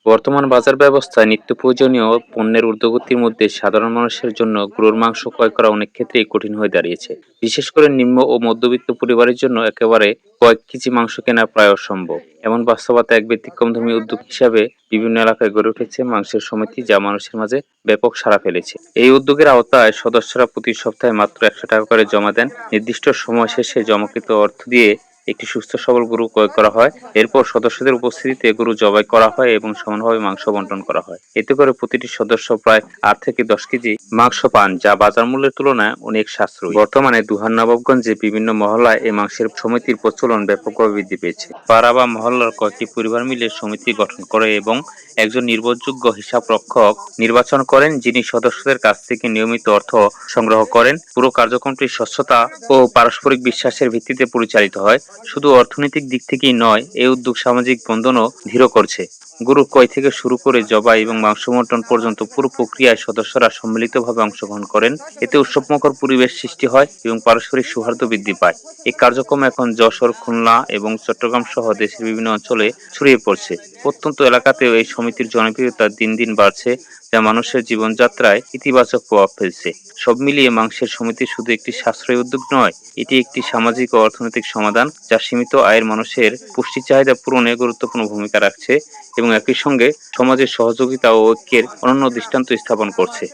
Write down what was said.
বর্তমান বাজার ব্যবস্থায় নিত্য প্রয়োজনীয় পণ্যের ঊর্ধ্বগতির মধ্যে সাধারণ মানুষের জন্য গরুর মাংস ক্রয় করা অনেক ক্ষেত্রেই কঠিন হয়ে দাঁড়িয়েছে। বিশেষ করে নিম্ন ও মধ্যবিত্ত পরিবারের জন্য একেবারে কয়েক কেজি মাংস কেনা প্রায় অসম্ভব। এমন বাস্তবতা এক ব্যতিক্রমধর্মী উদ্যোগ হিসাবে বিভিন্ন এলাকায় গড়ে উঠেছে মাংসের সমিতি, যা মানুষের মাঝে ব্যাপক সাড়া ফেলেছে। এই উদ্যোগের আওতায় সদস্যরা প্রতি সপ্তাহে মাত্র 100 টাকা করে জমা দেন। নির্দিষ্ট সময় শেষে জমাকৃত অর্থ দিয়ে একটি সুস্থ সবল গরু ক্রয় করা হয়। এরপর সদস্যদের উপস্থিতিতে গরু জবাই করা হয় এবং সমানভাবে মাংস বন্টন করা হয়। এতে করে প্রতিটি সদস্য প্রায় 8 থেকে 10 কেজি মাংস পান, যা বাজার মূল্যের তুলনায় অনেক সাশ্রয়ী। বর্তমানে দুহার-নবাবগঞ্জে বিভিন্ন মহল্লায় এই মাংসের সমিতির প্রচলন ব্যাপকভাবে বৃদ্ধি পেয়েছে। পাড়া বা মহল্লার কয়েকটি পরিবার মিলে সমিতি গঠন করে এবং একজন নির্ভরযোগ্য হিসাবরক্ষক নির্বাচন করেন, যিনি সদস্যদের কাছ থেকে নিয়মিত অর্থ সংগ্রহ করেন। পুরো কার্যক্রমটি স্বচ্ছতা ও পারস্পরিক বিশ্বাসের ভিত্তিতে পরিচালিত হয়। শুধু অর্থনৈতিক দিক থেকেই নয়, এই উদ্যোগ সামাজিক বন্ধনও দৃঢ় করছে। গরু ক্রয় থেকে শুরু করে জবাই এবং মাংস বন্টন পর্যন্ত পুরো প্রক্রিয়ায় সদস্যরা সম্মিলিতভাবে অংশগ্রহণ করেন। এতে উৎসবমুখর পরিবেশ সৃষ্টি হয় এবং পারস্পরিক সৌহার্দ্য বৃদ্ধি পায়। এই কার্যক্রম এখন যশোর, খুলনা এবং চট্টগ্রাম সহ দেশের বিভিন্ন অঞ্চলে ছড়িয়ে পড়ছে। প্রত্যন্ত এলাকাতেও এই সমিতির জনপ্রিয়তা দিন দিন বাড়ছে, যা মানুষের জীবনযাত্রায় ইতিবাচক প্রভাব ফেলছে। সব মিলিয়ে মাংসের সমিতি শুধু একটি সাশ্রয়ী উদ্যোগ নয়, এটি একটি সামাজিক ও অর্থনৈতিক সমাধান, যা সীমিত আয়ের মানুষের পুষ্টি চাহিদা পূরণে গুরুত্বপূর্ণ ভূমিকা রাখছে এবং একই সঙ্গে সমাজের সহযোগিতা ও ঐক্যের অনন্য দৃষ্টান্ত স্থাপন করছে।